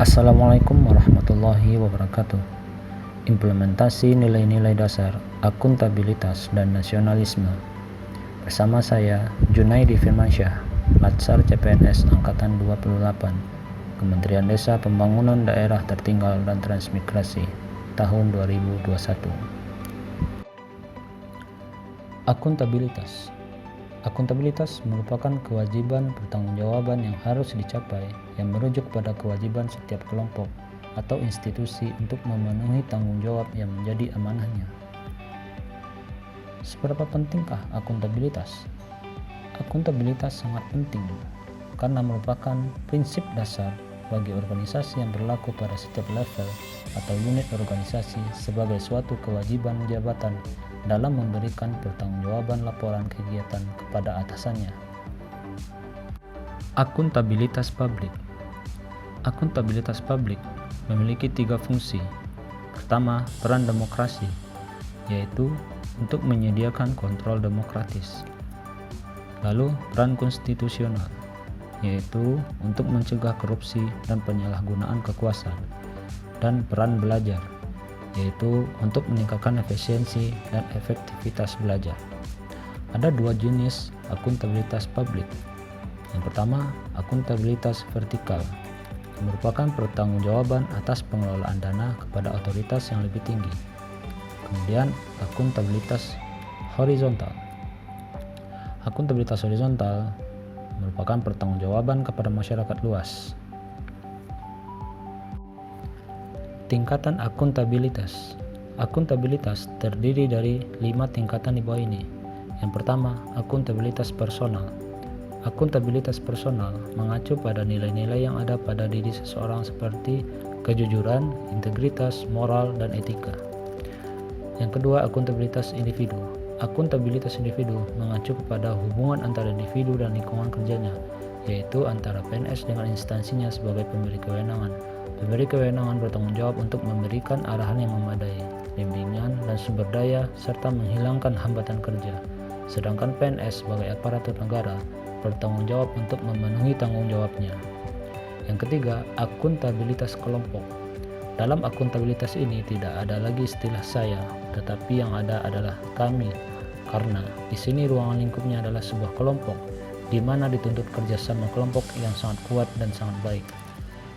Assalamualaikum warahmatullahi wabarakatuh. Implementasi nilai-nilai dasar, akuntabilitas, dan nasionalisme. Bersama saya, Junaidi Firmansyah, Latsar CPNS Angkatan 28, Kementerian Desa Pembangunan Daerah Tertinggal dan Transmigrasi, tahun 2021. Akuntabilitas. Akuntabilitas merupakan kewajiban pertanggungjawaban yang harus dicapai yang merujuk pada kewajiban setiap kelompok atau institusi untuk memenuhi tanggung jawab yang menjadi amanahnya. Seberapa pentingkah akuntabilitas? Akuntabilitas sangat penting karena merupakan prinsip dasar bagi organisasi yang berlaku pada setiap level atau unit organisasi sebagai suatu kewajiban jabatan dalam memberikan pertanggungjawaban laporan kegiatan kepada atasannya. Akuntabilitas publik. Akuntabilitas publik memiliki 3 fungsi. Pertama, peran demokrasi, yaitu untuk menyediakan kontrol demokratis. Lalu, peran konstitusional, yaitu untuk mencegah korupsi dan penyalahgunaan kekuasaan. Dan peran belajar, yaitu untuk meningkatkan efisiensi dan efektivitas belajar. Ada 2 jenis akuntabilitas publik. Yang pertama, akuntabilitas vertikal, yang merupakan pertanggungjawaban atas pengelolaan dana kepada otoritas yang lebih tinggi. Kemudian, akuntabilitas horizontal. Akuntabilitas horizontal merupakan pertanggungjawaban kepada masyarakat luas. Tingkatan akuntabilitas. Akuntabilitas terdiri dari 5 tingkatan di bawah ini. Yang pertama, akuntabilitas personal. Akuntabilitas personal mengacu pada nilai-nilai yang ada pada diri seseorang seperti kejujuran, integritas, moral, dan etika. Yang kedua, akuntabilitas individu. Akuntabilitas individu mengacu kepada hubungan antara individu dan lingkungan kerjanya, yaitu antara PNS dengan instansinya sebagai pemberi kewenangan. Pemberi kewenangan bertanggung jawab untuk memberikan arahan yang memadai, bimbingan, dan sumber daya, serta menghilangkan hambatan kerja. Sedangkan PNS sebagai aparatur negara bertanggung jawab untuk memenuhi tanggung jawabnya. Yang ketiga, akuntabilitas kelompok. Dalam akuntabilitas ini tidak ada lagi istilah saya, tetapi yang ada adalah kami, karena di sini ruangan lingkupnya adalah sebuah kelompok, di mana dituntut kerjasama kelompok yang sangat kuat dan sangat baik.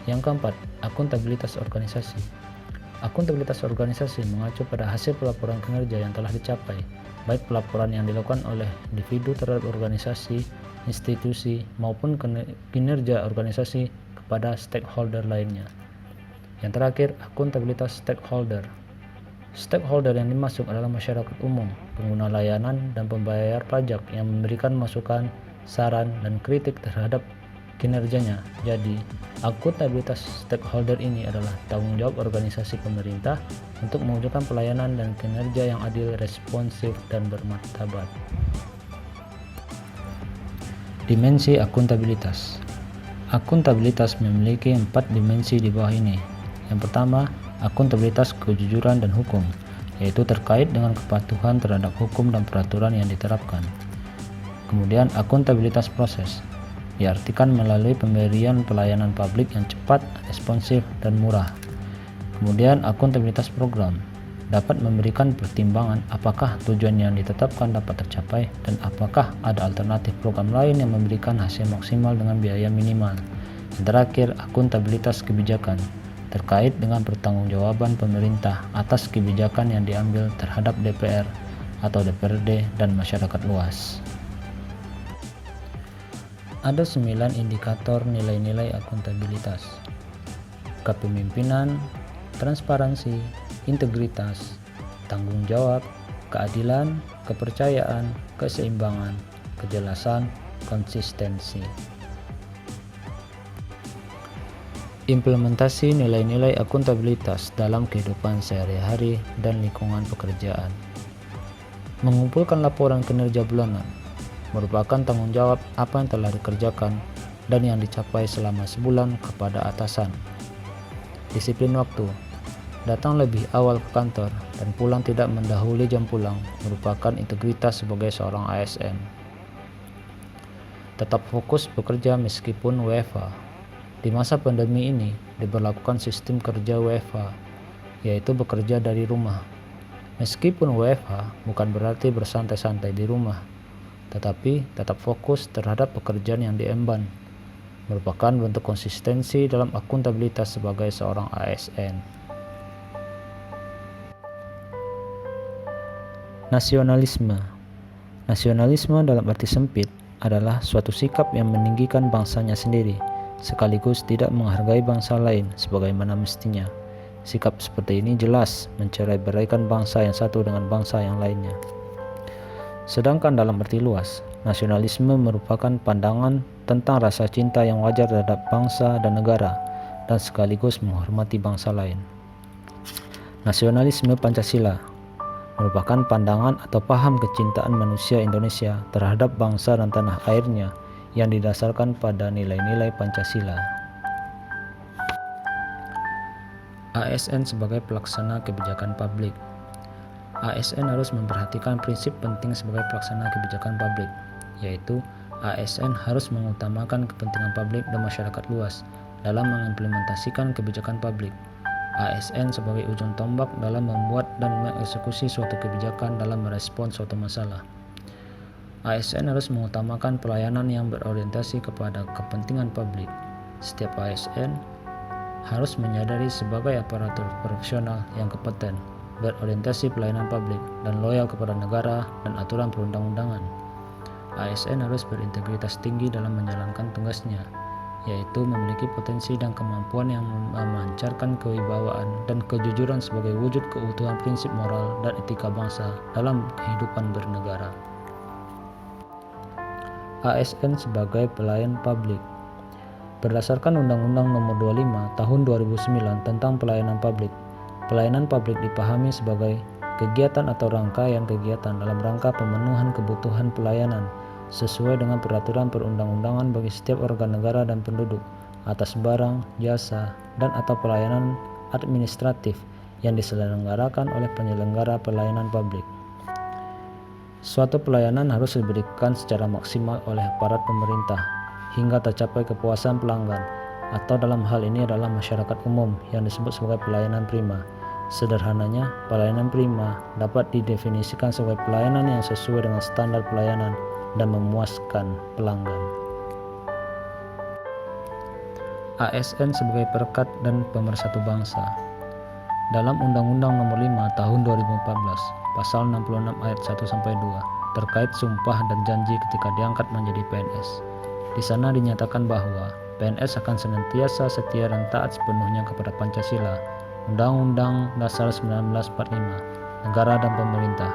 Yang keempat, akuntabilitas organisasi. Akuntabilitas organisasi mengacu pada hasil pelaporan kinerja yang telah dicapai, baik pelaporan yang dilakukan oleh individu terhadap organisasi, institusi, maupun kinerja organisasi kepada stakeholder lainnya. Yang terakhir, akuntabilitas stakeholder. Stakeholder yang dimaksud adalah masyarakat umum, pengguna layanan, dan pembayar pajak yang memberikan masukan, saran, dan kritik terhadap kinerjanya. Jadi, akuntabilitas stakeholder ini adalah tanggung jawab organisasi pemerintah untuk mewujudkan pelayanan dan kinerja yang adil, responsif, dan bermartabat. Dimensi akuntabilitas. Akuntabilitas memiliki 4 dimensi di bawah ini. Yang pertama, akuntabilitas kejujuran dan hukum, yaitu terkait dengan kepatuhan terhadap hukum dan peraturan yang diterapkan. Kemudian, akuntabilitas proses, diartikan melalui pemberian pelayanan publik yang cepat, responsif, dan murah. Kemudian, akuntabilitas program, dapat memberikan pertimbangan apakah tujuan yang ditetapkan dapat tercapai dan apakah ada alternatif program lain yang memberikan hasil maksimal dengan biaya minimal. Yang terakhir, akuntabilitas kebijakan, terkait dengan pertanggungjawaban pemerintah atas kebijakan yang diambil terhadap DPR atau DPRD dan masyarakat luas. Ada 9 indikator nilai-nilai akuntabilitas: kepemimpinan, transparansi, integritas, tanggung jawab, keadilan, kepercayaan, keseimbangan, kejelasan, konsistensi. Implementasi nilai-nilai akuntabilitas dalam kehidupan sehari-hari dan lingkungan pekerjaan. Mengumpulkan laporan kinerja bulanan merupakan tanggung jawab apa yang telah dikerjakan dan yang dicapai selama sebulan kepada atasan. Disiplin waktu, datang lebih awal ke kantor dan pulang tidak mendahului jam pulang merupakan integritas sebagai seorang ASN. Tetap fokus bekerja meskipun WFH. Di masa pandemi ini diberlakukan sistem kerja WFH, yaitu bekerja dari rumah. Meskipun WFH bukan berarti bersantai-santai di rumah, tetapi tetap fokus terhadap pekerjaan yang diemban, merupakan bentuk konsistensi dalam akuntabilitas sebagai seorang ASN. Nasionalisme. Nasionalisme dalam arti sempit adalah suatu sikap yang meninggikan bangsanya sendiri, sekaligus tidak menghargai bangsa lain sebagaimana mestinya. Sikap seperti ini jelas mencerai-beraikan bangsa yang satu dengan bangsa yang lainnya. Sedangkan dalam arti luas, nasionalisme merupakan pandangan tentang rasa cinta yang wajar terhadap bangsa dan negara, dan sekaligus menghormati bangsa lain. Nasionalisme Pancasila merupakan pandangan atau paham kecintaan manusia Indonesia terhadap bangsa dan tanah airnya yang didasarkan pada nilai-nilai Pancasila. ASN sebagai pelaksana kebijakan publik. ASN harus memperhatikan prinsip penting sebagai pelaksana kebijakan publik, yaitu ASN harus mengutamakan kepentingan publik dan masyarakat luas dalam mengimplementasikan kebijakan publik. ASN sebagai ujung tombak dalam membuat dan mengeksekusi suatu kebijakan dalam merespon suatu masalah. ASN harus mengutamakan pelayanan yang berorientasi kepada kepentingan publik. Setiap ASN harus menyadari sebagai aparatur profesional yang kompeten, berorientasi pelayanan publik, dan loyal kepada negara dan aturan perundang-undangan. ASN harus berintegritas tinggi dalam menjalankan tugasnya, yaitu memiliki potensi dan kemampuan yang memancarkan kewibawaan dan kejujuran sebagai wujud keutuhan prinsip moral dan etika bangsa dalam kehidupan bernegara. ASN sebagai pelayan publik. Berdasarkan Undang-Undang Nomor 25 Tahun 2009 tentang Pelayanan Publik, pelayanan publik dipahami sebagai kegiatan atau rangkaian kegiatan dalam rangka pemenuhan kebutuhan pelayanan sesuai dengan peraturan perundang-undangan bagi setiap organ negara dan penduduk atas barang, jasa, dan atau pelayanan administratif yang diselenggarakan oleh penyelenggara pelayanan publik. Suatu pelayanan harus diberikan secara maksimal oleh aparat pemerintah hingga tercapai kepuasan pelanggan, atau dalam hal ini adalah masyarakat umum yang disebut sebagai pelayanan prima. Sederhananya, pelayanan prima dapat didefinisikan sebagai pelayanan yang sesuai dengan standar pelayanan dan memuaskan pelanggan. ASN sebagai perekat dan pemersatu bangsa. Dalam Undang-Undang Nomor 5 Tahun 2014, Pasal 66 ayat 1-2 terkait sumpah dan janji ketika diangkat menjadi PNS. Di sana dinyatakan bahwa PNS akan senantiasa setia dan taat sepenuhnya kepada Pancasila, Undang-Undang Dasar 1945, negara dan pemerintah.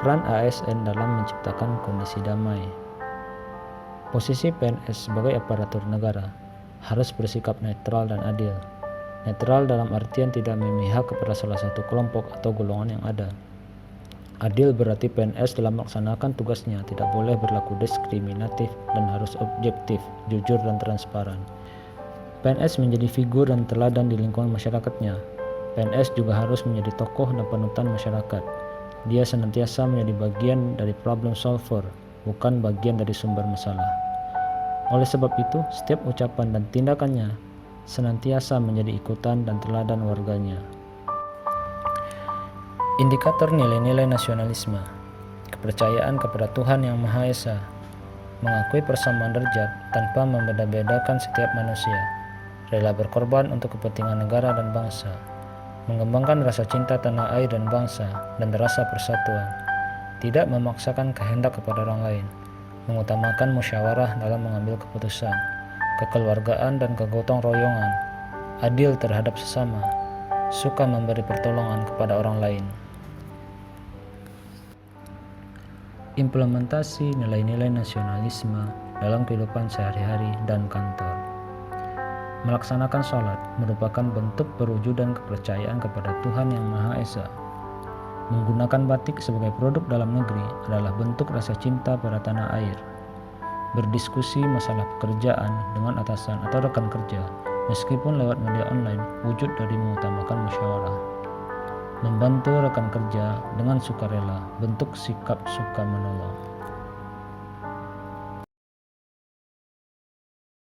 Peran ASN dalam menciptakan kondisi damai. Posisi PNS sebagai aparatur negara harus bersikap netral dan adil. Netral dalam artian tidak memihak kepada salah satu kelompok atau golongan yang ada. Adil berarti PNS dalam melaksanakan tugasnya tidak boleh berlaku diskriminatif dan harus objektif, jujur, dan transparan. PNS menjadi figur dan teladan di lingkungan masyarakatnya. PNS juga harus menjadi tokoh dan panutan masyarakat. Dia senantiasa menjadi bagian dari problem solver, bukan bagian dari sumber masalah. Oleh sebab itu, setiap ucapan dan tindakannya senantiasa menjadi ikutan dan teladan warganya. Indikator nilai-nilai nasionalisme. Kepercayaan kepada Tuhan Yang Maha Esa, mengakui persamaan derajat tanpa membeda-bedakan setiap manusia, rela berkorban untuk kepentingan negara dan bangsa, mengembangkan rasa cinta tanah air dan bangsa dan rasa persatuan, tidak memaksakan kehendak kepada orang lain, mengutamakan musyawarah dalam mengambil keputusan, kekeluargaan dan kegotong royongan, adil terhadap sesama, suka memberi pertolongan kepada orang lain. Implementasi nilai-nilai nasionalisme dalam kehidupan sehari-hari dan kantor. Melaksanakan sholat merupakan bentuk perwujudan kepercayaan kepada Tuhan Yang Maha Esa. Menggunakan batik sebagai produk dalam negeri adalah bentuk rasa cinta pada tanah air. Berdiskusi masalah pekerjaan dengan atasan atau rekan kerja, meskipun lewat media online, wujud dari mengutamakan musyawarah. Membantu rekan kerja dengan sukarela, bentuk sikap suka menolong.